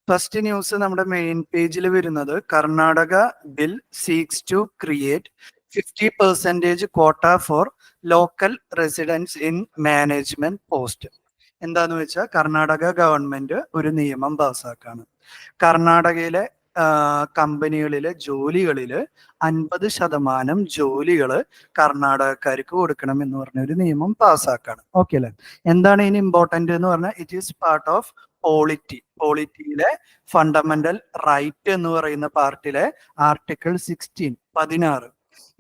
First news നമ്മുടെ main പേജിൽ വരുന്നത് Karnataka bill seeks to create 50% quota for local residence in management post. എന്താന്ന് വെച്ചാൽ കർണാടക ഗവൺമെന്റ് ഒരു നിയമം പാസ്സാക്കാണ്. കർണാടകയിലെ കമ്പനികളിലെ ജോലികളില് 50% ജോലികള് കർണാടകക്കാർക്ക് കൊടുക്കണം എന്ന് പറഞ്ഞ ഒരു നിയമം പാസ്സാക്കാണ്. ഓക്കെ അല്ലെ? എന്താണ് ഇതിന് ഇമ്പോർട്ടന്റ് എന്ന് പറഞ്ഞാൽ ഇറ്റ് ഈസ് പാർട്ട് ഓഫ് പോളിറ്റിയിലെ ഫണ്ടമെന്റൽ റൈറ്റ് എന്ന് പറയുന്ന പാർട്ടിലെ ആർട്ടിക്കിൾ 16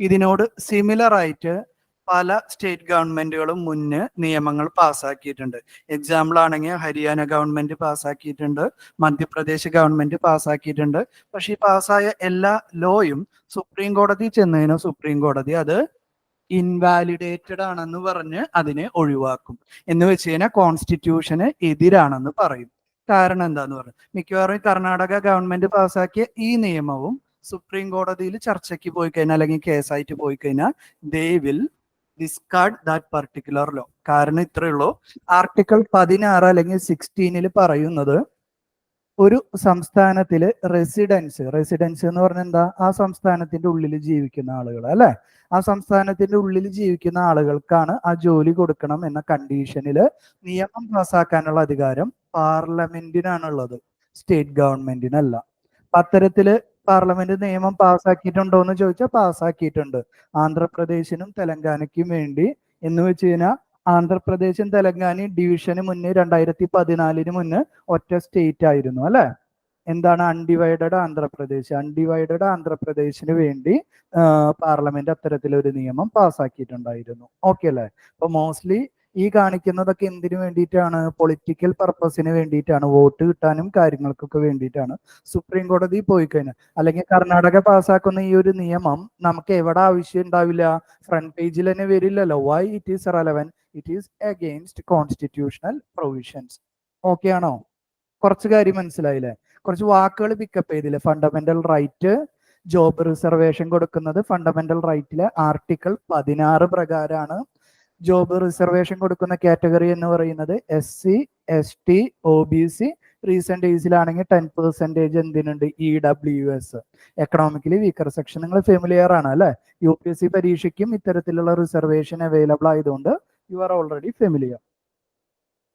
ഇതിനോട് സിമിലർ ആയിട്ട് പല സ്റ്റേറ്റ് ഗവൺമെന്റുകളും മുന്നേ നിയമങ്ങൾ പാസ്സാക്കിയിട്ടുണ്ട്. എക്സാമ്പിൾ ആണെങ്കിൽ ഹരിയാന ഗവൺമെന്റ് പാസ്സാക്കിയിട്ടുണ്ട്, മധ്യപ്രദേശ് ഗവൺമെന്റ് പാസ്സാക്കിയിട്ടുണ്ട്. പക്ഷെ ഈ പാസ്സായ എല്ലാ ലോയും സുപ്രീം കോടതി ചെന്നതിന് സുപ്രീം കോടതി അത് ഇൻവാലിഡേറ്റഡ് ആണെന്ന് പറഞ്ഞ് അതിനെ ഒഴിവാക്കും. എന്ന് വെച്ച് കഴിഞ്ഞാൽ കോൺസ്റ്റിറ്റ്യൂഷന് എതിരാണെന്ന് പറയും. കാരണം എന്താന്ന് പറഞ്ഞു, മിക്കവാറും കർണാടക ഗവൺമെന്റ് പാസ്സാക്കിയ ഈ നിയമവും സുപ്രീം കോടതിയിൽ ചർച്ചയ്ക്ക് പോയി കഴിഞ്ഞാൽ അല്ലെങ്കിൽ കേസായിട്ട് പോയി കഴിഞ്ഞാൽ they will discard that particular law. കാരണം ഇത്രയേ ഉള്ളൂ, ആർട്ടിക്കിൾ 16 അല്ലെങ്കിൽ 16 പറയുന്നത് ഒരു സംസ്ഥാനത്തില് റെസിഡൻസ് എന്ന് പറഞ്ഞാൽ എന്താ, ആ സംസ്ഥാനത്തിന്റെ ഉള്ളിൽ ജീവിക്കുന്ന ആളുകൾ അല്ലെ, ആ സംസ്ഥാനത്തിന്റെ ഉള്ളിൽ ജീവിക്കുന്ന ആളുകൾക്കാണ് ആ ജോലി കൊടുക്കണം എന്ന കണ്ടീഷനിൽ നിയമം പാസ്സാക്കാനുള്ള അധികാരം പാർലമെന്റിനാണുള്ളത്, സ്റ്റേറ്റ് ഗവൺമെന്റിനല്ല. അത്തരത്തില് പാർലമെന്റ് നിയമം പാസ്സാക്കിയിട്ടുണ്ടോ എന്ന് ചോദിച്ചാൽ പാസ്സാക്കിയിട്ടുണ്ട്. ആന്ധ്രാപ്രദേശിനും തെലങ്കാനയ്ക്കും വേണ്ടി എന്ന് വെച്ച് കഴിഞ്ഞാൽ ആന്ധ്രാപ്രദേശും തെലങ്കാനയും ഡിവിഷന് മുന്നേ 2014 മുന്നേ ഒറ്റ സ്റ്റേറ്റ് ആയിരുന്നു അല്ലെ. എന്താണ് അൺഡിവൈഡഡ് ആന്ധ്രാപ്രദേശിന് വേണ്ടി പാർലമെന്റ് അത്തരത്തിലൊരു നിയമം പാസ്സാക്കിയിട്ടുണ്ടായിരുന്നു. ഓക്കെ അല്ലെ? അപ്പൊ മോസ്റ്റ്ലി ഈ കാണിക്കുന്നതൊക്കെ എന്തിനു വേണ്ടിയിട്ടാണ്? പൊളിറ്റിക്കൽ പർപ്പസിന് വേണ്ടിയിട്ടാണ്, വോട്ട് കിട്ടാനും കാര്യങ്ങൾക്കൊക്കെ വേണ്ടിയിട്ടാണ്. സുപ്രീം കോടതി പോയി കഴിഞ്ഞാൽ അല്ലെങ്കിൽ കർണാടക പാസ്സാക്കുന്ന ഈ ഒരു നിയമം നമുക്ക് എവിടെ ആവശ്യം ഉണ്ടാവില്ല, ഫ്രണ്ട് പേജിൽ തന്നെ വരില്ലല്ലോ. Why it is relevant? It is against constitutional provisions. Okay ആണോ? കുറച്ച് കാര്യം മനസ്സിലായില്ലേ? കുറച്ച് വാക്കുകൾ പിക്കപ്പ് ചെയ്തില്ലേ? ഫണ്ടമെന്റൽ റൈറ്റ്, ജോബ് റിസർവേഷൻ കൊടുക്കുന്നത് ഫണ്ടമെന്റൽ റൈറ്റിലെ ആർട്ടിക്കിൾ 16 പ്രകാരമാണ്. ജോബ് റിസർവേഷൻ കൊടുക്കുന്ന കാറ്റഗറി എന്ന് പറയുന്നത് SC, ST, OBC. റീസെന്റ് ഏജിലാണെങ്കിൽ 10% എന്തിനുണ്ട്? EWS, economically weaker section. നിങ്ങൾ ഫെമിലിയർ ആണ് അല്ലെ? UPSC പരീക്ഷയ്ക്കും ഇത്തരത്തിലുള്ള റിസർവേഷൻ അവൈലബിൾ ആയതുകൊണ്ട് you are already familiar.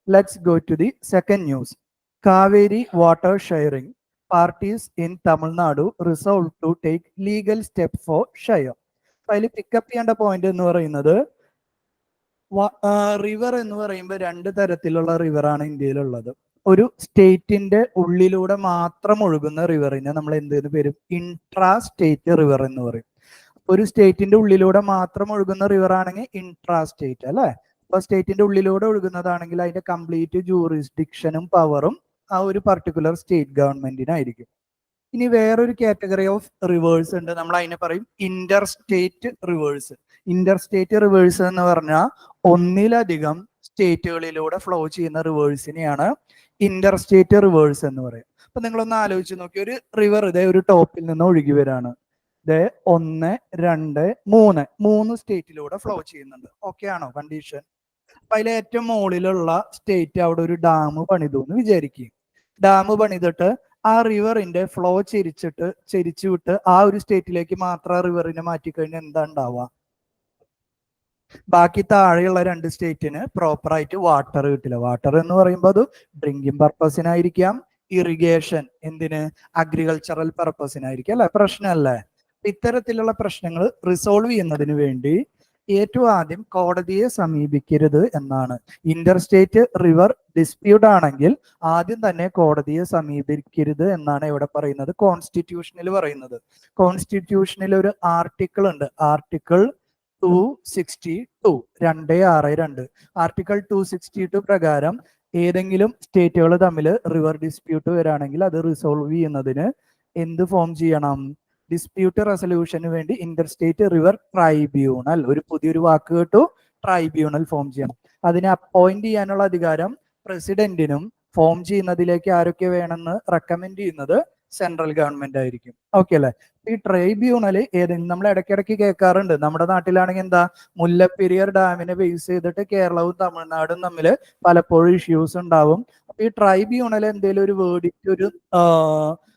Let's go to the second news. Kaveri water sharing parties in Tamil Nadu resolve to take legal step for share. അതിൽ pickup ചെയ്യേണ്ട പോയിന്റ് എന്ന് പറയുന്നത്, റിവർ എന്ന് പറയുമ്പോൾ 2 തരത്തിലുള്ള റിവറാണ് ഇന്ത്യയിലുള്ളത്. ഒരു സ്റ്റേറ്റിന്റെ ഉള്ളിലൂടെ മാത്രം ഒഴുകുന്ന റിവറിനെ നമ്മൾ എന്തെന്ന് പേരും? ഇൻട്രാ സ്റ്റേറ്റ് റിവർ എന്ന് പറയും. ഒരു സ്റ്റേറ്റിന്റെ ഉള്ളിലൂടെ മാത്രം ഒഴുകുന്ന റിവർ ആണെങ്കിൽ ഇൻട്രാ സ്റ്റേറ്റ് അല്ലെ. അപ്പൊ സ്റ്റേറ്റിന്റെ ഉള്ളിലൂടെ ഒഴുകുന്നതാണെങ്കിൽ അതിന്റെ കംപ്ലീറ്റ് ജൂറിസ്ഡിക്ഷനും പവറും ആ ഒരു പർട്ടിക്കുലർ സ്റ്റേറ്റ് ഗവൺമെന്റിനായിരിക്കും. ഇനി വേറൊരു കാറ്റഗറി ഓഫ് റിവേഴ്സ് ഉണ്ട്, നമ്മൾ അതിനെ പറയും Inter state reverse. Inter state reverse എന്ന് പറഞ്ഞാൽ ഒന്നിലധികം സ്റ്റേറ്റുകളിലൂടെ ഫ്ലോ ചെയ്യുന്ന റിവേഴ്സിനെയാണ് ഇന്റർ സ്റ്റേറ്റ് റിവേഴ്സ് എന്ന് പറയും. അപ്പൊ നിങ്ങളൊന്ന് ആലോചിച്ച് നോക്കി, ഒരു റിവർ ഇതേ ഒരു ടോപ്പിൽ നിന്ന് ഒഴുകി വരാണ്. ഇതേ 1, 2, 3 സ്റ്റേറ്റിലൂടെ ഫ്ലോ ചെയ്യുന്നുണ്ട്. ഓക്കെ ആണോ കണ്ടീഷൻ? അപ്പൊ അതിലെ ഏറ്റവും മുകളിലുള്ള സ്റ്റേറ്റ് അവിടെ ഒരു ഡാം പണിതു എന്ന് വിചാരിക്കും. ഡാം പണിതിട്ട് ആ റിവറിന്റെ ഫ്ലോ ചെരിച്ചു വിട്ട് ആ ഒരു സ്റ്റേറ്റിലേക്ക് മാത്രം ആ റിവറിനെ മാറ്റിക്കഴിഞ്ഞാൽ എന്താ ഉണ്ടാവുക? ബാക്കി താഴെയുള്ള 2 സ്റ്റേറ്റിന് പ്രോപ്പറായിട്ട് വാട്ടർ കിട്ടില്ല. വാട്ടർ എന്ന് പറയുമ്പോൾ അത് ഡ്രിങ്കിങ് പർപ്പസിനായിരിക്കാം, ഇറിഗേഷൻ എന്തിന്? അഗ്രികൾച്ചറൽ പർപ്പസിനായിരിക്കും അല്ലെ. പ്രശ്നമല്ലേ? ഇത്തരത്തിലുള്ള പ്രശ്നങ്ങൾ റിസോൾവ് ചെയ്യുന്നതിന് വേണ്ടി ഏറ്റവും ആദ്യം കോടതിയെ സമീപിക്കരുത് എന്നാണ്. ഇന്റർ സ്റ്റേറ്റ് റിവർ ഡിസ്പ്യൂട്ട് ആണെങ്കിൽ ആദ്യം തന്നെ കോടതിയെ സമീപിക്കരുത് എന്നാണ് ഇവിടെ പറയുന്നത്, കോൺസ്റ്റിറ്റ്യൂഷനിൽ പറയുന്നത്. കോൺസ്റ്റിറ്റ്യൂഷനിൽ ഒരു ആർട്ടിക്കിൾ ഉണ്ട്, ആർട്ടിക്കിൾ 262, 262. ആർട്ടിക്കിൾ 262 പ്രകാരം ഏതെങ്കിലും സ്റ്റേറ്റുകൾ തമ്മിൽ റിവർ ഡിസ്പ്യൂട്ട് വരാണെങ്കിൽ അത് റിസോൾവ് ചെയ്യുന്നതിന് എന്ത് ഫോം ചെയ്യണം? ഡിസ്പ്യൂട്ട് റെസൊല്യൂഷന് വേണ്ടി ഇന്റർ സ്റ്റേറ്റ് റിവർ ട്രൈബ്യൂണൽ, ഒരു പുതിയൊരു വാക്ക് കേട്ടു, ട്രൈബ്യൂണൽ ഫോം ചെയ്യണം. അതിനെ അപ്പോയിന്റ് ചെയ്യാനുള്ള അധികാരം പ്രസിഡന്റിനും ഫോം ചെയ്യുന്നതിലേക്ക് ആരൊക്കെ വേണമെന്ന് റെക്കമെൻഡ് ചെയ്യുന്നത് സെൻട്രൽ ഗവൺമെന്റ് ആയിരിക്കും. ഓക്കെ അല്ലെ? ഈ ട്രൈബ്യൂണല് നമ്മൾ ഇടയ്ക്കിടയ്ക്ക് കേൾക്കാറുണ്ട്. നമ്മുടെ നാട്ടിലാണെങ്കിൽ എന്താ, മുല്ലപ്പെരിയാർ ഡാമിനെ ബേസ് ചെയ്തിട്ട് കേരളവും തമിഴ്നാടും തമ്മിൽ പലപ്പോഴും ഇഷ്യൂസ് ഉണ്ടാവും. അപ്പൊ ഈ ട്രൈബ്യൂണൽ എന്തെങ്കിലും ഒരു വേർഡിക്റ്റ്,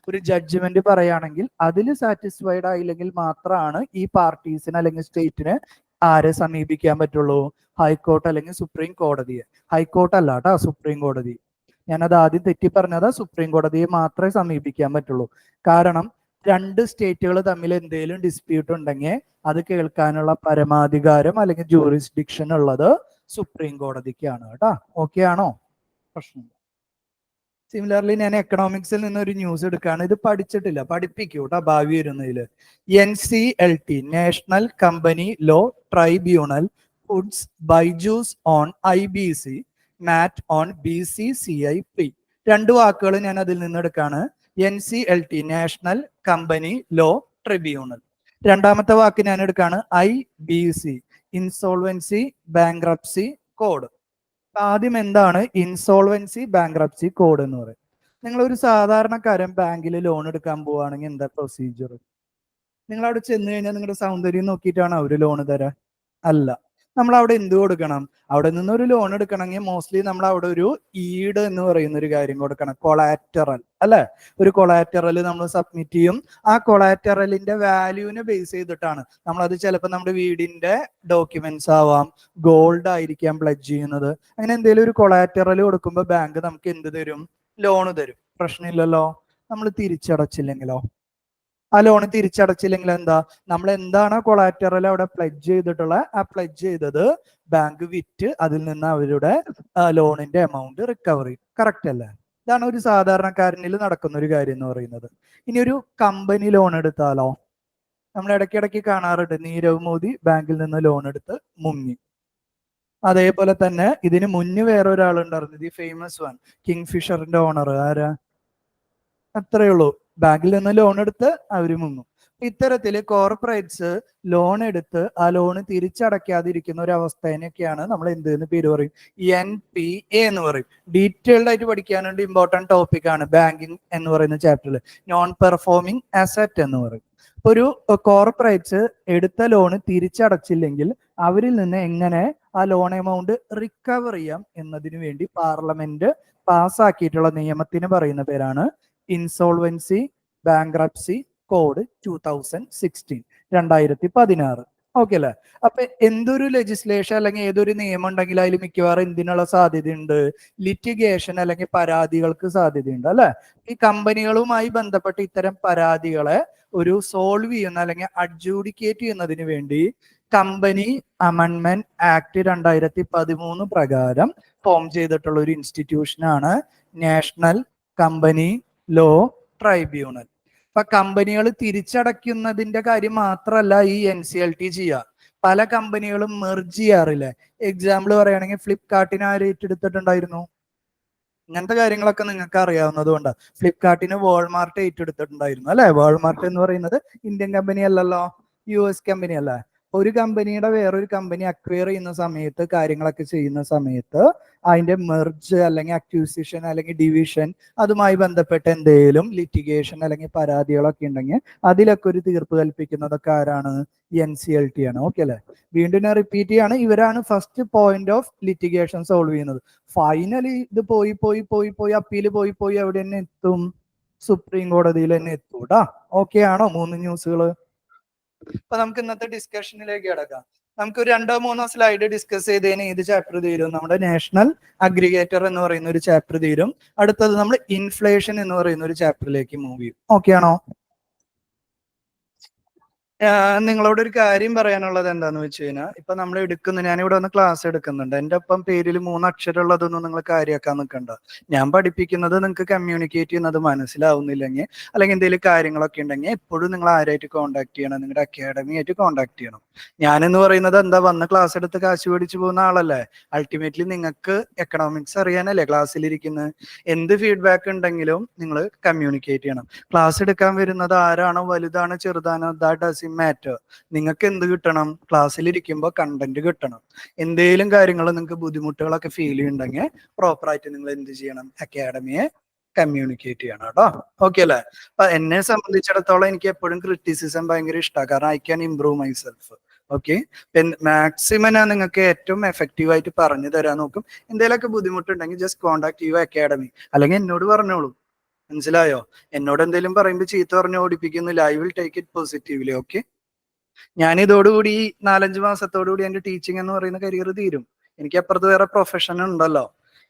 ഒരു ജഡ്ജ്മെന്റ് പറയുകയാണെങ്കിൽ അതിൽ സാറ്റിസ്ഫൈഡ് ആയില്ലെങ്കിൽ മാത്രമാണ് ഈ പാർട്ടീസിന് അല്ലെങ്കിൽ സ്റ്റേറ്റിന് ആരെ സമീപിക്കാൻ പറ്റുള്ളൂ? ഹൈക്കോർട്ട് അല്ലെങ്കിൽ സുപ്രീം കോടതിയെ. ഹൈക്കോർട്ട് അല്ല കേട്ടോ, സുപ്രീം കോടതി. ഞാനത് ആദ്യം തെറ്റി പറഞ്ഞതാ. സുപ്രീം കോടതിയെ മാത്രമേ സമീപിക്കാൻ പറ്റുള്ളൂ. കാരണം രണ്ട് സ്റ്റേറ്റുകൾ തമ്മിൽ എന്തെങ്കിലും ഡിസ്പ്യൂട്ട് ഉണ്ടെങ്കിൽ അത് കേൾക്കാനുള്ള പരമാധികാരം അല്ലെങ്കിൽ ജൂറിസ്ഡിക്ഷൻ ഉള്ളത് സുപ്രീം കോടതിക്കാണ് കേട്ടോ. ഓക്കെ ആണോ? പ്രശ്നം. സിമിലർലി ഞാൻ എക്കണോമിക്സിൽ നിന്ന് ഒരു ന്യൂസ് എടുക്കുകയാണ്. ഇത് പഠിച്ചിട്ടില്ല, പഠിപ്പിക്കൂ കേട്ടോ ഭാവി വരുന്നതിൽ. NCLT, national company law tribunal, puts Byju's on IBC, മാറ്റ് ഓൺ BCCIP. രണ്ട് വാക്കുകൾ ഞാൻ അതിൽ നിന്ന് എടുക്കാണ്. NCLT, national company law tribunal. രണ്ടാമത്തെ വാക്ക് ഞാൻ എടുക്കാണ് IBC, ഇൻസോൾവൻസി ബാങ്ക്രപ്സി കോഡ്. ആദ്യം എന്താണ് ഇൻസോൾവൻസി ബാങ്ക്രപ്സി കോഡ് എന്ന് പറയും? നിങ്ങൾ ഒരു സാധാരണക്കാരൻ ബാങ്കിൽ ലോൺ എടുക്കാൻ പോവുകയാണെങ്കിൽ എന്താ പ്രൊസീജിയർ? നിങ്ങൾ അവിടെ ചെന്ന് കഴിഞ്ഞാൽ നിങ്ങളുടെ സൗന്ദര്യം നോക്കിയിട്ടാണ് അവർ ലോൺ തരാൻ? അല്ല. നമ്മൾ അവിടെ എന്ത് കൊടുക്കണം? അവിടെ നിന്ന് ഒരു ലോൺ എടുക്കണമെങ്കിൽ മോസ്റ്റ്ലി നമ്മൾ അവിടെ ഒരു ഈഡ് എന്ന് പറയുന്ന ഒരു കാര്യം കൊടുക്കണം, കൊളാറ്ററൽ അല്ലെ? ഒരു കൊളാറ്ററൽ നമ്മൾ സബ്മിറ്റ് ചെയ്യും. ആ കൊളാറ്ററലിന്റെ വാല്യൂവിനെ ബേസ് ചെയ്തിട്ടാണ് നമ്മളത്, ചിലപ്പോൾ നമ്മുടെ വീടിന്റെ ഡോക്യുമെന്റ്സ് ആവാം, ഗോൾഡ് ആയിരിക്കാം പ്ലെഡ്ജ് ചെയ്യുന്നത്. അങ്ങനെ എന്തെങ്കിലും ഒരു കൊളാറ്ററൽ കൊടുക്കുമ്പോൾ ബാങ്ക് നമുക്ക് എന്ത് തരും? ലോൺ തരും. പ്രശ്നമില്ലല്ലോ. നമ്മൾ തിരിച്ചടച്ചില്ലെങ്കിലോ? ആ ലോൺ തിരിച്ചടച്ചില്ലെങ്കിൽ എന്താ? നമ്മൾ എന്താണ് കൊളാറ്ററൽ അവിടെ പ്ലെഡ്ജ് ചെയ്തിട്ടുള്ള, ആ പ്ലെഡ്ജ് ചെയ്തത് ബാങ്ക് വിറ്റ് അതിൽ നിന്ന് അവരുടെ ലോണിന്റെ എമൗണ്ട് റിക്കവർ ചെയ്യും. കറക്റ്റ് അല്ലേ? ഇതാണ് ഒരു സാധാരണക്കാരനിൽ നടക്കുന്ന ഒരു കാര്യം എന്ന് പറയുന്നത്. ഇനി ഒരു കമ്പനി ലോൺ എടുത്താലോ? നമ്മൾ ഇടയ്ക്കിടയ്ക്ക് കാണാറുണ്ട്, നീരവ് മോദി ബാങ്കിൽ നിന്ന് ലോൺ എടുത്ത് മുങ്ങി. അതേപോലെ തന്നെ ഇതിന് മുന്നേ വേറെ ഒരാളുണ്ടായിരുന്നു, ദി ഫേമസ് വൺ, കിങ് ഫിഷറിന്റെ ഓണർ. ആരാ? അത്രയേ ഉള്ളൂ. ബാങ്കിൽ നിന്ന് ലോൺ എടുത്ത് അവര് മുങ്ങും. ഇത്തരത്തില് കോർപ്പറേറ്റ്സ് ലോൺ എടുത്ത് ആ ലോൺ തിരിച്ചടയ്ക്കാതിരിക്കുന്ന ഒരു അവസ്ഥേനൊക്കെയാണ് നമ്മൾ എന്തെന്ന് പേര് പറയും? NPA എന്ന് പറയും. ഡീറ്റെയിൽഡ് ആയിട്ട് പഠിക്കാനുണ്ട്, ഇമ്പോർട്ടന്റ് ടോപ്പിക് ആണ് ബാങ്കിങ് എന്ന് പറയുന്ന ചാപ്റ്ററിൽ. നോൺ പെർഫോമിംഗ് അസറ്റ് എന്ന് പറയും. ഒരു കോർപ്പറേറ്റ്സ് എടുത്ത ലോണ് തിരിച്ചടച്ചില്ലെങ്കിൽ അവരിൽ നിന്ന് എങ്ങനെ ആ ലോൺ എമൗണ്ട് റിക്കവർ ചെയ്യാം എന്നതിനു വേണ്ടി പാർലമെന്റ് പാസ്സാക്കിയിട്ടുള്ള നിയമത്തിന് പറയുന്ന പേരാണ് ഇൻസോൾവൻസി ബാങ്ക്രപ്സി കോഡ് 2016, 2016. ഓക്കെ അല്ലെ? അപ്പൊ എന്തൊരു ലെജിസ്ലേഷൻ അല്ലെങ്കിൽ ഏതൊരു നിയമം ഉണ്ടെങ്കിൽ അതിൽ മിക്കവാറും എന്തിനുള്ള സാധ്യതയുണ്ട്? ലിറ്റിഗേഷൻ അല്ലെങ്കിൽ പരാതികൾക്ക് സാധ്യതയുണ്ട് അല്ലെ? ഈ കമ്പനികളുമായി ബന്ധപ്പെട്ട് ഇത്തരം പരാതികളെ ഒരു സോൾവ് ചെയ്യുന്ന അല്ലെങ്കിൽ അഡ്ജൂഡിക്കേറ്റ് ചെയ്യുന്നതിന് വേണ്ടി കമ്പനി അമെൻമെന്റ് ആക്ട് 2013 പ്രകാരം ഫോം ചെയ്തിട്ടുള്ള ഒരു ഇൻസ്റ്റിറ്റ്യൂഷനാണ് നാഷണൽ കമ്പനി ലോ ട്രൈബ്യൂണൽ. അപ്പൊ കമ്പനികൾ തിരിച്ചടയ്ക്കുന്നതിന്റെ കാര്യം മാത്രമല്ല ഈ NCLT ചെയ്യുക, പല കമ്പനികളും മെർജ് ചെയ്യാറില്ലേ? എക്സാമ്പിൾ പറയുകയാണെങ്കിൽ ഫ്ലിപ്കാർട്ടിന് ആര് ഏറ്റെടുത്തിട്ടുണ്ടായിരുന്നു? ഇങ്ങനത്തെ കാര്യങ്ങളൊക്കെ നിങ്ങൾക്ക് അറിയാവുന്നത് കൊണ്ടാണ്. ഫ്ലിപ്കാർട്ടിന് വാൾമാർട്ട് ഏറ്റെടുത്തിട്ടുണ്ടായിരുന്നു അല്ലെ? വാൾമാർട്ട് എന്ന് പറയുന്നത് ഇന്ത്യൻ കമ്പനി അല്ലല്ലോ, US കമ്പനി അല്ലേ? ഒരു കമ്പനിയുടെ വേറൊരു കമ്പനി അക്വയർ ചെയ്യുന്ന സമയത്ത്, കാര്യങ്ങളൊക്കെ ചെയ്യുന്ന സമയത്ത് അതിന്റെ മെർജ് അല്ലെങ്കിൽ അക്യൂസിഷൻ അല്ലെങ്കിൽ ഡിവിഷൻ, അതുമായി ബന്ധപ്പെട്ട് എന്തെങ്കിലും ലിറ്റിഗേഷൻ അല്ലെങ്കിൽ പരാതികളൊക്കെ ഉണ്ടെങ്കിൽ അതിലൊക്കെ ഒരു തീർപ്പ് കൽപ്പിക്കുന്നതൊക്കെ ആരാണ്? NCLT ആണ്. ഓക്കെ അല്ലെ? വീണ്ടും ഞാൻ റിപ്പീറ്റ് ചെയ്യാണ്, ഇവരാണ് first point of litigation solve ചെയ്യുന്നത്. ഫൈനലി ഇത് പോയി അപ്പീൽ പോയി എവിടെ തന്നെ എത്തും? സുപ്രീം കോടതിയിൽ തന്നെ എത്തൂടാ. ഓക്കെ ആണോ? 3 ന്യൂസുകൾ. അപ്പൊ നമുക്ക് ഇന്നത്തെ ഡിസ്കഷനിലേക്ക് കിടക്കാം. നമുക്ക് ഒരു 2-3 സ്ലൈഡ് ഡിസ്കസ് ചെയ്തതിന് ഏത് ചാപ്റ്റർ തീരും? നമ്മുടെ നാഷണൽ അഗ്രിഗേറ്റർ എന്ന് പറയുന്ന ഒരു ചാപ്റ്റർ തീരും. അടുത്തത് നമ്മൾ ഇൻഫ്ലേഷൻ എന്ന് പറയുന്ന ഒരു ചാപ്റ്ററിലേക്ക് മൂവ് ചെയ്യും. ഓക്കെ ആണോ? നിങ്ങളോട് ഒരു കാര്യം പറയാനുള്ളത് എന്താന്ന് വെച്ച് കഴിഞ്ഞാൽ, ഇപ്പൊ നമ്മൾ ഞാനിവിടെ വന്ന് ക്ലാസ് എടുക്കുന്നുണ്ട്. എന്റെ ഒപ്പം പേരിൽ 3 അക്ഷരം ഉള്ളതൊന്നും നിങ്ങൾ കാര്യമാക്കാൻ നിൽക്കണ്ട. ഞാൻ പഠിപ്പിക്കുന്നത് നിങ്ങൾക്ക് കമ്മ്യൂണിക്കേറ്റ് ചെയ്യുന്നത് മനസ്സിലാവുന്നില്ലെങ്കിൽ അല്ലെങ്കിൽ എന്തെങ്കിലും കാര്യങ്ങളൊക്കെ ഉണ്ടെങ്കിൽ എപ്പോഴും നിങ്ങൾ ആരായിട്ട് കോൺടാക്ട് ചെയ്യണം? നിങ്ങളുടെ അക്കാഡമി ആയിട്ട് കോൺടാക്ട് ചെയ്യണം. ഞാനെന്ന് പറയുന്നത് എന്താ, വന്ന് ക്ലാസ് എടുത്ത് കാശ് മേടിച്ചു പോകുന്ന ആളല്ലേ. അൾട്ടിമേറ്റ്ലി നിങ്ങൾക്ക് എക്കണോമിക്സ് അറിയാനല്ലേ ക്ലാസ്സിലിരിക്കുന്നത്. എന്ത് ഫീഡ്ബാക്ക് ഉണ്ടെങ്കിലും നിങ്ങൾ കമ്മ്യൂണിക്കേറ്റ് ചെയ്യണം. ക്ലാസ് എടുക്കാൻ വരുന്നത് ആരാണോ, വലുതാണോ ചെറുതാണോ, ദാറ്റ് ഡസൻറ്റ് മാറ്റർ. നിങ്ങൾക്ക് എന്ത് കിട്ടണം? ക്ലാസ്സിലിരിക്കുമ്പോൾ കണ്ടന്റ് കിട്ടണം. എന്തെങ്കിലും കാര്യങ്ങൾ നിങ്ങൾക്ക് ബുദ്ധിമുട്ടുകളൊക്കെ ഫീൽ ചെയ്യുന്നുണ്ടെങ്കിൽ പ്രോപ്പറായിട്ട് നിങ്ങൾ എന്ത് ചെയ്യണം? അക്കാഡമിയെ കമ്മ്യൂണിക്കേറ്റ് ചെയ്യണം കേട്ടോ. ഓക്കെ അല്ലേ? അപ്പൊ എന്നെ സംബന്ധിച്ചിടത്തോളം എനിക്ക് എപ്പോഴും ക്രിറ്റിസിസം ഭയങ്കര ഇഷ്ടമാണ്, കാരണം I can improve myself. Okay, maximum ഞാൻ നിങ്ങൾക്ക് ഏറ്റവും എഫക്റ്റീവ് ആയിട്ട് പറഞ്ഞു തരാൻ നോക്കും. എന്തെങ്കിലുമൊക്കെ ബുദ്ധിമുട്ടുണ്ടെങ്കിൽ ജസ്റ്റ് കോൺടാക്ട് യു അക്കാഡമി, അല്ലെങ്കിൽ എന്നോട് പറഞ്ഞോളൂ. മനസ്സിലായോ? എന്നോട് എന്തെങ്കിലും പറയുമ്പോൾ ചീത്ത പറഞ്ഞ് ഓടിപ്പിക്കുന്നില്ല. I will take it positively. Okay, ഞാൻ ഇതോടുകൂടി 4-5 മാസത്തോടുകൂടി എന്റെ ടീച്ചിങ് എന്ന് പറയുന്ന കരിയർ തീരും. എനിക്ക് അപ്പുറത്ത് വേറെ പ്രൊഫഷൻ ഉണ്ടല്ലോ.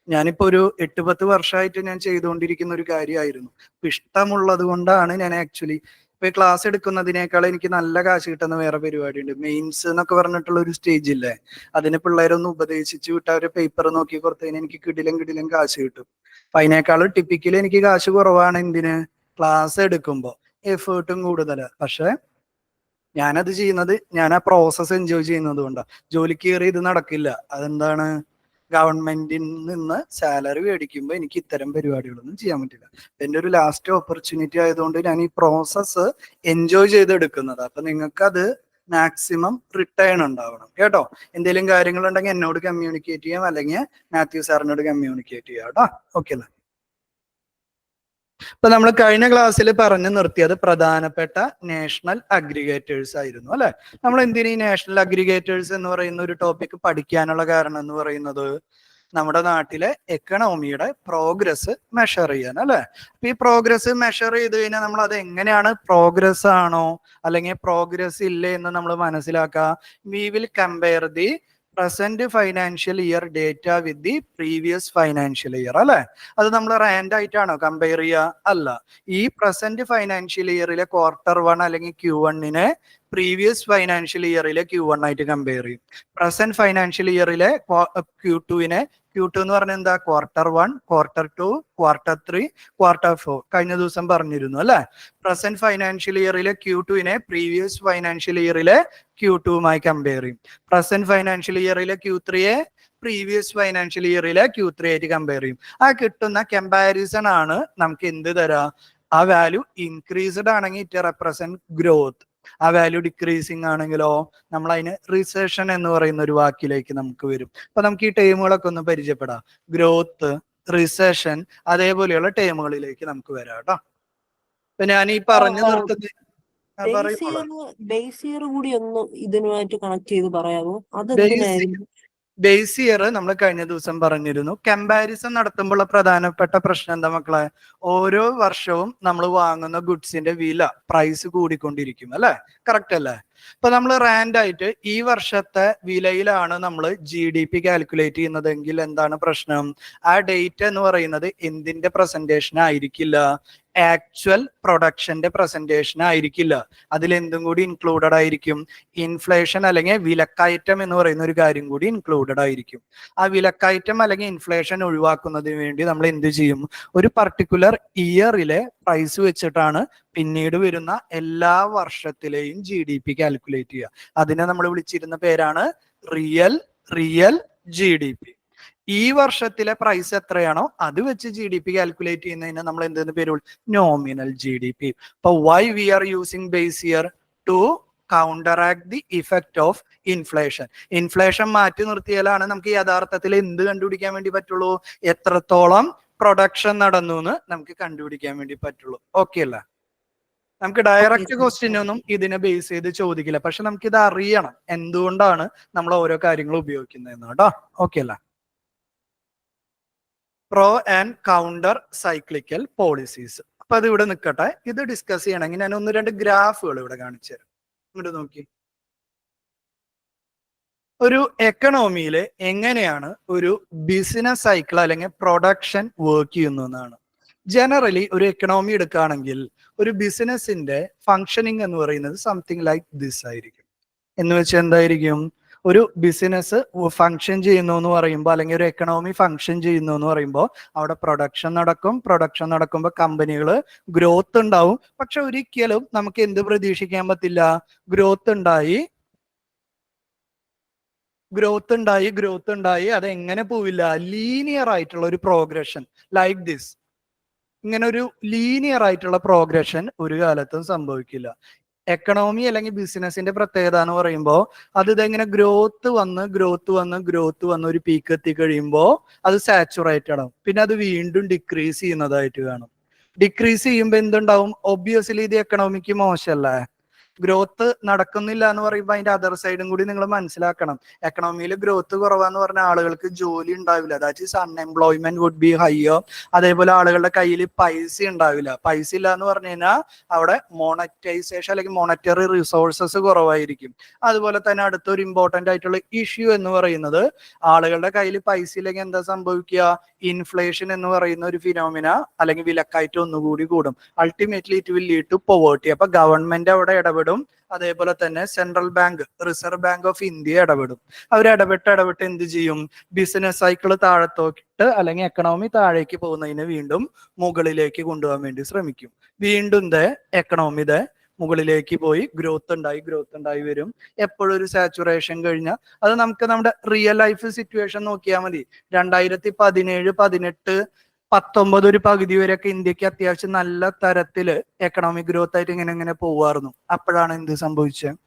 ഞാനിപ്പോ ഒരു 8-10 വർഷമായിട്ട് ഞാൻ ചെയ്തുകൊണ്ടിരിക്കുന്ന ഒരു കാര്യമായിരുന്നു. ഇപ്പൊ ഇഷ്ടമുള്ളത് കൊണ്ടാണ് ഞാൻ ആക്ച്വലി ഇപ്പൊ ക്ലാസ് എടുക്കുന്നതിനേക്കാൾ എനിക്ക് നല്ല കാശ് കിട്ടുന്ന വേറെ പരിപാടിയുണ്ട്. മെയിൻസ് എന്നൊക്കെ പറഞ്ഞിട്ടുള്ള ഒരു സ്റ്റേജ് ഇല്ലേ, അതിന് പിള്ളേരൊന്ന് ഉപദേശിച്ച് വിട്ട ഒരു പേപ്പർ നോക്കി കൊടുത്തതിന് എനിക്ക് കിടിലം കാശ് കിട്ടും. അപ്പൊ അതിനേക്കാളും ടിപ്പിക്കലി എനിക്ക് കാശ് കുറവാണ്. എന്തിന്? ക്ലാസ് എടുക്കുമ്പോ എഫേർട്ടും കൂടുതലാണ്. പക്ഷെ ഞാനത് ചെയ്യുന്നത്, ഞാൻ ആ പ്രോസസ്സ് എൻജോയ് ചെയ്യുന്നത് കൊണ്ടാണ്. ജോലിക്ക് കയറി ഇത് നടക്കില്ല. അതെന്താണ്? ഗവൺമെന്റിൽ നിന്ന് സാലറി മേടിക്കുമ്പോൾ എനിക്ക് ഇത്തരം പരിപാടികളൊന്നും ചെയ്യാൻ പറ്റില്ല. എൻ്റെ ഒരു ലാസ്റ്റ് ഓപ്പർച്യൂണിറ്റി ആയതുകൊണ്ട് ഞാൻ ഈ പ്രോസസ്സ് എൻജോയ് ചെയ്തെടുക്കുന്നത്. അപ്പൊ നിങ്ങൾക്ക് അത് മാക്സിമം റിട്ടേൺ ഉണ്ടാവണം കേട്ടോ. എന്തെങ്കിലും കാര്യങ്ങളുണ്ടെങ്കിൽ എന്നോട് കമ്മ്യൂണിക്കേറ്റ് ചെയ്യാം, അല്ലെങ്കിൽ മാത്യു സാറിനോട് കമ്മ്യൂണിക്കേറ്റ് ചെയ്യാം കേട്ടോ. ഓക്കെ അല്ലേ? ഇപ്പൊ നമ്മൾ കഴിഞ്ഞ ക്ലാസ്സിൽ പറഞ്ഞു നിർത്തിയത് പ്രധാനപ്പെട്ട നാഷണൽ അഗ്രിഗേറ്റേഴ്സ് ആയിരുന്നു അല്ലെ. നമ്മൾ എന്തിനീ നാഷണൽ അഗ്രിഗേറ്റേഴ്സ് എന്ന് പറയുന്ന ഒരു ടോപ്പിക് പഠിക്കാനുള്ള കാരണം എന്ന് പറയുന്നത്, നമ്മുടെ നാട്ടിലെ എക്കണോമിയുടെ പ്രോഗ്രസ് മെഷർ ചെയ്യാൻ അല്ലെ. അപ്പൊ ഈ പ്രോഗ്രസ് മെഷർ ചെയ്ത് കഴിഞ്ഞാൽ നമ്മൾ അത് എങ്ങനെയാണ്, പ്രോഗ്രസ് ആണോ അല്ലെങ്കിൽ പ്രോഗ്രസ് ഇല്ലേ എന്ന് നമ്മൾ മനസ്സിലാക്കുക. We will compare the present financial year data with the previous financial year അല്ലെ. അത് നമ്മൾ റാൻഡ് ആയിട്ടാണോ കമ്പയർ ചെയ്യുക? അല്ല. ഈ പ്രസന്റ് ഫൈനാൻഷ്യൽ ഇയറിലെ Q1 അല്ലെങ്കിൽ Q1 പ്രീവിയസ് ഫൈനാൻഷ്യൽ ഇയറിലെ Q1 ആയിട്ട് കമ്പയർ ചെയ്യും. പ്രസന്റ് ഫൈനാൻഷ്യൽ ഇയറിലെ Q2 എന്ന് പറഞ്ഞാൽ എന്താ? Q1, Q2, Q3, Q4 കഴിഞ്ഞ ദിവസം പറഞ്ഞിരുന്നു അല്ലെ. പ്രസന്റ് ഫൈനാൻഷ്യൽ ഇയറിലെ Q2 പ്രീവിയസ് ഫൈനാൻഷ്യൽ ഇയറിലെ Q2മായി കമ്പയർ ചെയ്യും. പ്രസന്റ് ഫൈനാൻഷ്യൽ ഇയറിലെ Q3 പ്രീവിയസ് ഫൈനാൻഷ്യൽ ഇയറിലെ Q3 ആയിട്ട് കമ്പയർ ചെയ്യും. ആ കിട്ടുന്ന കമ്പാരിസൺ ആണ് നമുക്ക് എന്ത് തരാ? ആ വാല്യൂ ഇൻക്രീസ്ഡ് ആണെങ്കിൽ ഇറ്റ് റെപ്രസെന്റ് ഗ്രോത്ത്, ആ വാല്യൂ ഡിക്രീസിങ് ആണെങ്കിലോ നമ്മൾ അതിന് റിസഷൻ എന്ന് പറയുന്ന ഒരു വാക്കിലേക്ക് നമുക്ക് വരും. അപ്പൊ നമുക്ക് ഈ ടേമുകളൊക്കെ ഒന്ന് പരിചയപ്പെടാം. ഗ്രോത്ത്, റിസഷൻ, അതേപോലെയുള്ള ടേമുകളിലേക്ക് നമുക്ക് വരാം കേട്ടോ. അപ്പൊ ഞാൻ ഈ പറഞ്ഞു നിർത്തുന്നത് ബേസ് ഇയർ കൂടി ഒന്ന് ഇതിനുമായിട്ട് കണക്ട് ചെയ്ത് പറയാമോ? അത് ബേസ് ഇയർ നമ്മൾ കഴിഞ്ഞ ദിവസം പറഞ്ഞിരുന്നു. കമ്പാരിസൺ നടത്തുമ്പോൾ പ്രധാനപ്പെട്ട പ്രശ്നം എന്താ മക്കളെ? ഓരോ വർഷവും നമ്മൾ വാങ്ങുന്ന ഗുഡ്സിന്റെ വില, പ്രൈസ് കൂടിക്കൊണ്ടിരിക്കും അല്ലെ. കറക്റ്റ് അല്ലേ? ഇപ്പൊ നമ്മൾ റാൻഡ് ആയിട്ട് ഈ വർഷത്തെ വിലയിലാണ് നമ്മൾ GDP കാൽക്കുലേറ്റ് ചെയ്യുന്നതെങ്കിൽ എന്താണ് പ്രശ്നം? ആ ഡേറ്റ് എന്ന് പറയുന്നത് എന്തിന്റെ പ്രസന്റേഷൻ ആയിരിക്കില്ല? ആക്ച്വൽ പ്രൊഡക്ഷന്റെ പ്രസന്റേഷൻ ആയിരിക്കില്ല. അതിൽ എന്തും കൂടി ഇൻക്ലൂഡഡ് ആയിരിക്കും? ഇൻഫ്ലേഷൻ അല്ലെങ്കിൽ വിലക്കയറ്റം എന്ന് പറയുന്ന ഒരു കാര്യം കൂടി ഇൻക്ലൂഡഡ് ആയിരിക്കും. ആ വിലക്കയറ്റം അല്ലെങ്കിൽ ഇൻഫ്ലേഷൻ ഒഴിവാക്കുന്നതിന് വേണ്ടി നമ്മൾ എന്ത് ചെയ്യും? ഒരു പർട്ടിക്കുലർ ഇയറിലെ പ്രൈസ് വെച്ചിട്ടാണ് പിന്നീട് വരുന്ന എല്ലാ വർഷത്തിലെയും GDP കാൽക്കുലേറ്റ് ചെയ്യുക. അതിനെ നമ്മൾ വിളിച്ചിരുന്ന പേരാണ് റിയൽ GDP. ഈ വർഷത്തിലെ പ്രൈസ് എത്രയാണോ അത് വെച്ച് GDP കാൽക്കുലേറ്റ് ചെയ്യുന്നതിന് നമ്മൾ എന്തെന്ന് പേര്? Nominal GDP. അപ്പൊ why we are using base year? To counteract the effect of inflation. Inflation മാറ്റി നിർത്തിയാലാണ് നമുക്ക് യഥാർത്ഥത്തിൽ എന്ത് കണ്ടുപിടിക്കാൻ വേണ്ടി പറ്റുള്ളൂ? എത്രത്തോളം പ്രൊഡക്ഷൻ നടന്നു എന്ന് നമുക്ക് കണ്ടുപിടിക്കാൻ വേണ്ടി പറ്റുള്ളൂ. ഓക്കെ അല്ല? നമുക്ക് ഡയറക്റ്റ് ക്വസ്റ്റ്യൻ ഒന്നും ഇതിനെ ബേസ് ചെയ്ത് ചോദിക്കില്ല. പക്ഷെ നമുക്ക് ഇത് അറിയണം എന്തുകൊണ്ടാണ് നമ്മൾ ഓരോ കാര്യങ്ങളും ഉപയോഗിക്കുന്നതെന്ന് കേട്ടോ. ഓക്കെ അല്ല? Pro and counter cyclical policies. അപ്പൊ അത് ഇവിടെ നിൽക്കട്ടെ. ഇത് ഡിസ്കസ് ചെയ്യണമെങ്കിൽ ഞാൻ 1-2 ഗ്രാഫുകൾ ഇവിടെ കാണിച്ചു തരാം. ഇങ്ങോട്ട് നോക്കി. ഒരു എക്കണോമിയിൽ എങ്ങനെയാണ് ഒരു ബിസിനസ് സൈക്കിൾ അല്ലെങ്കിൽ പ്രൊഡക്ഷൻ വർക്ക് ചെയ്യുന്നതെന്നാണ്. ജനറലി ഒരു എക്കണോമി എടുക്കുകയാണെങ്കിൽ ഒരു ബിസിനസിന്റെ ഫങ്ഷനിങ് എന്ന് പറയുന്നത് സംതിങ് ലൈക്ക് ദിസ് ആയിരിക്കും. എന്ന് വെച്ചാൽ എന്തായിരിക്കും? ഒരു ബിസിനസ് ഫങ്ഷൻ ചെയ്യുന്നു എന്ന് പറയുമ്പോൾ, അല്ലെങ്കിൽ ഒരു എക്കണോമി ഫങ്ഷൻ ചെയ്യുന്നു എന്ന് പറയുമ്പോൾ അവിടെ പ്രൊഡക്ഷൻ നടക്കും. പ്രൊഡക്ഷൻ നടക്കുമ്പോൾ കമ്പനികൾ ഗ്രോത്ത് ഉണ്ടാവും. പക്ഷെ ഒരിക്കലും നമുക്ക് എന്ത് പ്രതീക്ഷിക്കാൻ പറ്റില്ല? ഗ്രോത്ത് ഉണ്ടായി അത് എങ്ങനെ പോവില്ല? ലീനിയർ ആയിട്ടുള്ള ഒരു പ്രോഗ്രഷൻ ലൈക്ക് ദിസ്. ഇങ്ങനെ ഒരു ലീനിയർ ആയിട്ടുള്ള പ്രോഗ്രഷൻ ഒരു കാലത്തും സംഭവിക്കില്ല. എക്കണോമി അല്ലെങ്കിൽ ബിസിനസിന്റെ പ്രത്യേകത എന്ന് പറയുമ്പോൾ അത് ഇതെങ്ങനെ ഗ്രോത്ത് വന്ന് ഒരു പീക്ക് എത്തി കഴിയുമ്പോൾ അത് സാച്ചുറേറ്റഡ് ആവും. പിന്നെ അത് വീണ്ടും ഡിക്രീസ് ചെയ്യുന്നതായിട്ട് കാണും. ഡിക്രീസ് ചെയ്യുമ്പോൾ എന്തുണ്ടാവും? ഒബ്വിയസ്ലി ഇത് എക്കണോമിക്ക് മോശമല്ലേ? ഗ്രോത്ത് നടക്കുന്നില്ല എന്ന് പറയുമ്പോൾ അതിന്റെ അതർ സൈഡും കൂടി നിങ്ങൾ മനസ്സിലാക്കണം. എക്കണോമിയിൽ ഗ്രോത്ത് കുറവാന്ന് പറഞ്ഞാൽ ആളുകൾക്ക് ജോലി ഉണ്ടാവില്ല. That is unemployment would be ഹൈയോ. അതേപോലെ ആളുകളുടെ കയ്യിൽ പൈസ ഉണ്ടാവില്ല. പൈസ ഇല്ല എന്ന് പറഞ്ഞു കഴിഞ്ഞാൽ അവിടെ മോണറ്റൈസേഷൻ അല്ലെങ്കിൽ മോണറ്ററി റിസോഴ്സസ് കുറവായിരിക്കും. അതുപോലെ തന്നെ അടുത്തൊരു ഇമ്പോർട്ടന്റ് ആയിട്ടുള്ള ഇഷ്യൂ എന്ന് പറയുന്നത് ആളുകളുടെ കയ്യിൽ പൈസ ഇല്ലെങ്കിൽ എന്താ സംഭവിക്കുക? ഇൻഫ്ലേഷൻ എന്ന് പറയുന്ന ഒരു ഫിനോമിന അല്ലെങ്കിൽ വിലക്കയറ്റം ഒന്നുകൂടി കൂടും. Ultimately it will lead to poverty. അപ്പൊ ഗവൺമെന്റ് അവിടെ ഇടപെടും. അതേപോലെ തന്നെ central bank, reserve bank of India ഇടപെടും. അവർ ഇടപെട്ട് എന്ത് ചെയ്യും? ബിസിനസ് സൈക്കിൾ താഴത്തോട്ട് അല്ലെങ്കിൽ എക്കണോമി താഴേക്ക് പോകുന്നതിന് വീണ്ടും മുകളിലേക്ക് കൊണ്ടുപോകാൻ വേണ്ടി ശ്രമിക്കും. വീണ്ടും എക്കണോമി മുകളിലേക്ക് പോയി ഗ്രോത്ത് ഉണ്ടായി വരും. എപ്പോഴും ഒരു സാച്ചുറേഷൻ കഴിഞ്ഞാൽ അത് നമുക്ക് നമ്മുടെ റിയൽ ലൈഫ് സിറ്റുവേഷൻ നോക്കിയാൽ മതി. 2017, 18, 19 ഒരു പകുതി വരെയൊക്കെ ഇന്ത്യക്ക് അത്യാവശ്യം നല്ല തരത്തില് എക്കണോമിക് ഗ്രോത്ത് ആയിട്ട് ഇങ്ങനെ പോവായിരുന്നു. അപ്പോഴാണ് എന്ത് സംഭവിച്ചത്?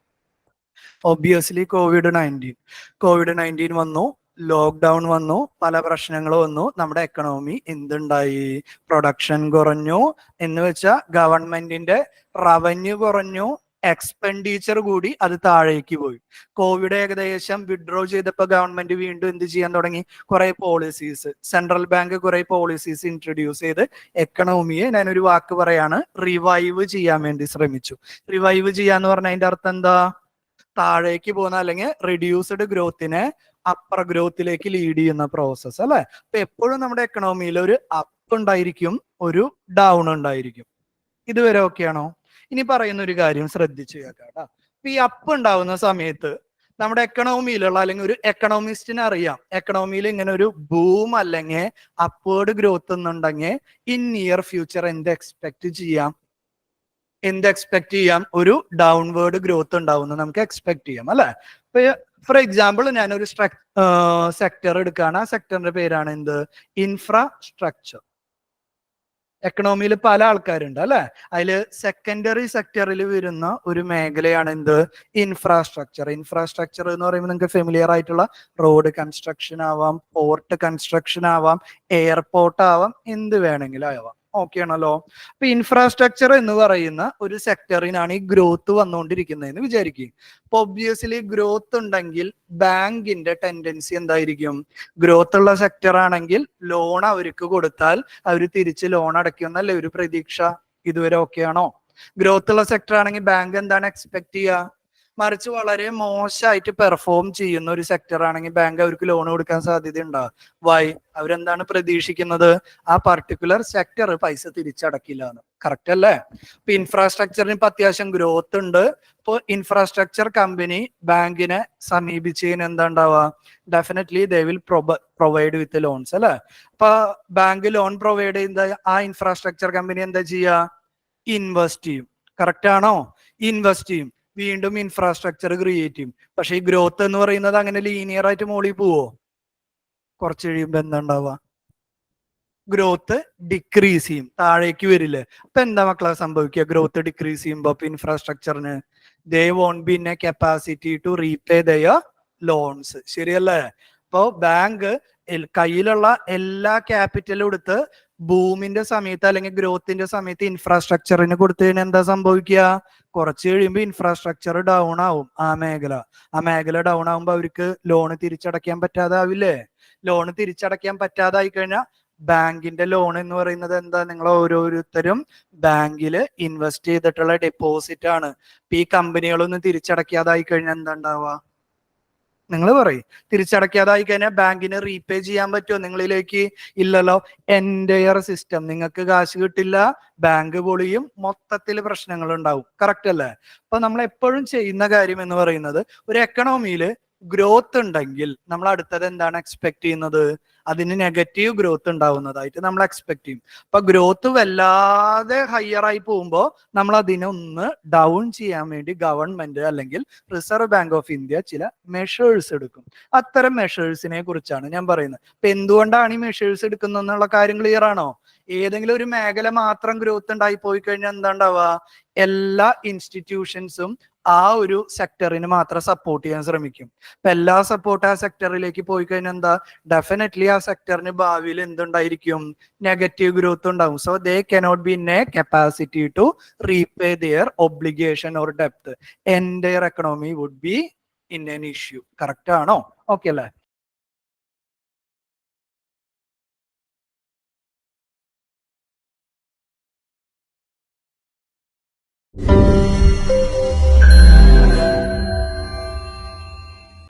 ഒബ്വിയസ്ലി കോവിഡ്-19 വന്നു, ലോക്ക്ഡൗൺ വന്നു, പല പ്രശ്നങ്ങൾ വന്നു. നമ്മുടെ എക്കണോമി എന്തുണ്ടായി? പ്രൊഡക്ഷൻ കുറഞ്ഞു. എന്ന് വെച്ചാൽ ഗവൺമെന്റിന്റെ റവന്യൂ കുറഞ്ഞു, എക്സ്പെൻഡിച്ചർ കൂടി അത് താഴേക്ക് പോയി. കോവിഡ് ഏകദേശം വിഡ്രോ ചെയ്തപ്പോൾ ഗവൺമെന്റ് വീണ്ടും എന്ത് ചെയ്യാൻ തുടങ്ങി? കുറെ പോളിസീസ്, സെൻട്രൽ ബാങ്ക് കുറെ പോളിസീസ് ഇൻട്രൊഡ്യൂസ് ചെയ്ത് എക്കണോമിയെ, ഞാനൊരു വാക്ക് പറയാണ്, റിവൈവ് ചെയ്യാൻ വേണ്ടി ശ്രമിച്ചു. റിവൈവ് ചെയ്യാന്ന് പറഞ്ഞാൽ അതിന്റെ അർത്ഥം എന്താ? താഴേക്ക് പോകുന്ന അല്ലെങ്കിൽ റെഡ്യൂസ്ഡ് ഗ്രോത്തിനെ അപ്പർ ഗ്രോത്തിലേക്ക് ലീഡ് ചെയ്യുന്ന പ്രോസസ് അല്ലെ? അപ്പൊ എപ്പോഴും നമ്മുടെ എക്കണോമിയിൽ ഒരു അപ്പ് ഉണ്ടായിരിക്കും, ഒരു ഡൗൺ ഉണ്ടായിരിക്കും. ഇതുവരെ ഓക്കെ ആണോ? ഇനി പറയുന്ന ഒരു കാര്യം ശ്രദ്ധിച്ചു കേട്ടോ. അപ്പൊ ഈ അപ്പ് ഉണ്ടാവുന്ന സമയത്ത് നമ്മുടെ എക്കണോമിയിലുള്ള അല്ലെങ്കിൽ ഒരു എക്കണോമിസ്റ്റിന് അറിയാം എക്കണോമിയിൽ ഇങ്ങനെ ഒരു ബൂം അല്ലെങ്കിൽ അപ്വേർഡ് ഗ്രോത്ത് എന്നുണ്ടെങ്കിൽ ഇൻ നിയർ ഫ്യൂച്ചർ എന്ത് എക്സ്പെക്ട് ചെയ്യാം? ഒരു ഡൗൺവേർഡ് ഗ്രോത്ത് ഉണ്ടാവുന്ന നമുക്ക് എക്സ്പെക്ട് ചെയ്യാം അല്ലെ? ഇപ്പൊ ഫോർ എക്സാമ്പിൾ ഞാനൊരു സെക്ടർ എടുക്കുകയാണ്. ആ സെക്ടറിന്റെ പേരാണ് എന്ത്? ഇൻഫ്രാസ്ട്രക്ചർ. എക്കണോമിയിൽ പല ആൾക്കാരുണ്ട് അല്ലെ? അതിൽ സെക്കൻഡറി സെക്ടറിൽ വരുന്ന ഒരു മേഖലയാണ് എന്ത്? ഇൻഫ്രാസ്ട്രക്ചർ. ഇൻഫ്രാസ്ട്രക്ചർ എന്ന് പറയുമ്പോൾ നിങ്ങൾക്ക് ഫെമിലിയർ ആയിട്ടുള്ള റോഡ് കൺസ്ട്രക്ഷൻ ആവാം, പോർട്ട് കൺസ്ട്രക്ഷൻ ആവാം, എയർപോർട്ട് ആവാം, എന്ത് വേണമെങ്കിലും ആവാം. ഓക്കെ ആണല്ലോ? അപ്പൊ ഇൻഫ്രാസ്ട്രക്ചർ എന്ന് പറയുന്ന ഒരു സെക്ടറിനാണ് ഈ ഗ്രോത്ത് വന്നുകൊണ്ടിരിക്കുന്നതെന്ന് വിചാരിക്കും. അപ്പൊ ഒബ്വിയസ്ലി ഗ്രോത്ത് ഉണ്ടെങ്കിൽ ബാങ്കിന്റെ ടെൻഡൻസി എന്തായിരിക്കും? ഗ്രോത്ത് ഉള്ള സെക്ടർ ആണെങ്കിൽ ലോൺ അവർക്ക് കൊടുത്താൽ അവർ തിരിച്ച് ലോൺ അടയ്ക്കുമെന്നല്ലേ ഒരു പ്രതീക്ഷ. ഇതുവരെ ഓക്കെ ആണോ? ഗ്രോത്ത് ഉള്ള സെക്ടർ ആണെങ്കിൽ ബാങ്ക് എന്താണ് എക്സ്പെക്ട് ചെയ്യുക? മറിച്ച് വളരെ മോശമായിട്ട് പെർഫോം ചെയ്യുന്ന ഒരു സെക്ടർ ആണെങ്കിൽ ബാങ്ക് അവർക്ക് ലോൺ കൊടുക്കാൻ സാധ്യതയുണ്ടോ? വൈ? അവരെന്താണ് പ്രതീക്ഷിക്കുന്നത്? ആ പർട്ടിക്കുലർ സെക്ടർ പൈസ തിരിച്ചടക്കില്ല എന്ന്. കറക്റ്റ് അല്ലേ? ഇപ്പൊ ഇൻഫ്രാസ്ട്രക്ചറിന് ഇപ്പൊ അത്യാവശ്യം ഗ്രോത്ത് ഉണ്ട്. ഇപ്പൊ ഇൻഫ്രാസ്ട്രക്ചർ കമ്പനി ബാങ്കിനെ സമീപിച്ചതിന് എന്താ ഉണ്ടാവുക? Definitely they will provide with loans അല്ലെ? അപ്പൊ ബാങ്ക് ലോൺ പ്രൊവൈഡ് ചെയ്യുന്ന ആ ഇൻഫ്രാസ്ട്രക്ചർ കമ്പനി എന്താ ചെയ്യുക? ഇൻവെസ്റ്റ് ചെയ്യും. കറക്റ്റ് ആണോ? ഇൻവെസ്റ്റ് ചെയ്യും, വീണ്ടും ഇൻഫ്രാസ്ട്രക്ചർ ക്രിയേറ്റ് ചെയ്യും. പക്ഷെ ഈ ഗ്രോത്ത് എന്ന് പറയുന്നത് അങ്ങനെ ലീനിയർ ആയിട്ട് മോളിൽ പോവോ? കുറച്ച് കഴിയുമ്പോ എന്താ ഉണ്ടാവുക? ഗ്രോത്ത് ഡിക്രീസ് ചെയ്യും, താഴേക്ക് വരില്ലേ? അപ്പൊ എന്താ മക്കളെ സംഭവിക്കുക? ഗ്രോത്ത് ഡിക്രീസ് ചെയ്യുമ്പോ ഇൻഫ്രാസ്ട്രക്ചറിന് they won't be in a capacity to repay their loans. ശരിയല്ലേ? അപ്പോ ബാങ്ക് കയ്യിലുള്ള എല്ലാ ക്യാപിറ്റലും എടുത്ത് ബൂമിന്റെ സമയത്ത് അല്ലെങ്കിൽ ഗ്രോത്തിന്റെ സമയത്ത് ഇൻഫ്രാസ്ട്രക്ചറിന് കൊടുത്തു കഴിഞ്ഞാൽ എന്താ സംഭവിക്കുക? കുറച്ച് കഴിയുമ്പോൾ ഇൻഫ്രാസ്ട്രക്ചർ ഡൗൺ ആവും. ആ മേഖല ഡൗൺ ആവുമ്പോൾ അവർക്ക് ലോണ് തിരിച്ചടയ്ക്കാൻ പറ്റാതാവില്ലേ? ലോണ് തിരിച്ചടയ്ക്കാൻ പറ്റാതായി കഴിഞ്ഞാൽ ബാങ്കിന്റെ ലോൺ എന്ന് പറയുന്നത് എന്താ? നിങ്ങൾ ഓരോരുത്തരും ബാങ്കിൽ ഇൻവെസ്റ്റ് ചെയ്തിട്ടുള്ള ഡെപ്പോസിറ്റ് ആണ്. ഈ കമ്പനികളൊന്നും തിരിച്ചടയ്ക്കാതായി കഴിഞ്ഞാൽ എന്താ ഉണ്ടാവുക? നിങ്ങൾ പറയും. തിരിച്ചടയ്ക്കാതായി കഴിഞ്ഞാൽ ബാങ്കിന് റീപേ ചെയ്യാൻ പറ്റുമോ നിങ്ങളിലേക്ക്? ഇല്ലല്ലോ. എൻറ്റയർ സിസ്റ്റം, നിങ്ങൾക്ക് കാശ് കിട്ടില്ല, ബാങ്ക് പൊളിയും, മൊത്തത്തിൽ പ്രശ്നങ്ങൾ ഉണ്ടാവും. കറക്റ്റ് അല്ലേ? അപ്പൊ നമ്മൾ എപ്പോഴും ചെയ്യുന്ന കാര്യം എന്ന് പറയുന്നത്, ഒരു എക്കണോമിയിൽ ഗ്രോത്ത് ഉണ്ടെങ്കിൽ നമ്മൾ അടുത്തത് എന്താണ് എക്സ്പെക്ട് ചെയ്യുന്നത്? അതിന് നെഗറ്റീവ് ഗ്രോത്ത് ഉണ്ടാവുന്നതായിട്ട് നമ്മൾ എക്സ്പെക്ട് ചെയ്യും. അപ്പൊ ഗ്രോത്ത് വല്ലാതെ ഹയർ ആയി പോകുമ്പോൾ നമ്മൾ അതിനൊന്ന് ഡൗൺ ചെയ്യാൻ വേണ്ടി ഗവൺമെന്റ് അല്ലെങ്കിൽ റിസർവ് ബാങ്ക് ഓഫ് ഇന്ത്യ ചില മെഷേഴ്സ് എടുക്കും. അത്തരം മെഷേഴ്സിനെ കുറിച്ചാണ് ഞാൻ പറയുന്നത്. അപ്പൊ എന്തുകൊണ്ടാണ് ഈ മെഷേഴ്സ് എടുക്കുന്നതെന്നുള്ള കാര്യം ക്ലിയർ ആണോ? ഏതെങ്കിലും ഒരു മേഖല മാത്രം ഗ്രോത്ത് ഉണ്ടായി പോയി കഴിഞ്ഞാൽ എന്താ ഉണ്ടാവുക? എല്ലാ ഇൻസ്റ്റിറ്റ്യൂഷൻസും ആ ഒരു സെക്ടറിന് മാത്രം സപ്പോർട്ട് ചെയ്യാൻ ശ്രമിക്കും. അപ്പൊ എല്ലാ സപ്പോർട്ട് ആ സെക്ടറിലേക്ക് പോയി കഴിഞ്ഞാൽ എന്താ? ഡെഫിനറ്റ്ലി ആ സെക്ടറിന് ഭാവിയിൽ എന്തുണ്ടായിരിക്കും? നെഗറ്റീവ് ഗ്രോത്ത് ഉണ്ടാവും. So they cannot be in a capacity to repay their obligation or ഡെപ്ത്. Entire economy would be in an issue. Correct ആണോ? ഓക്കെ അല്ലേ?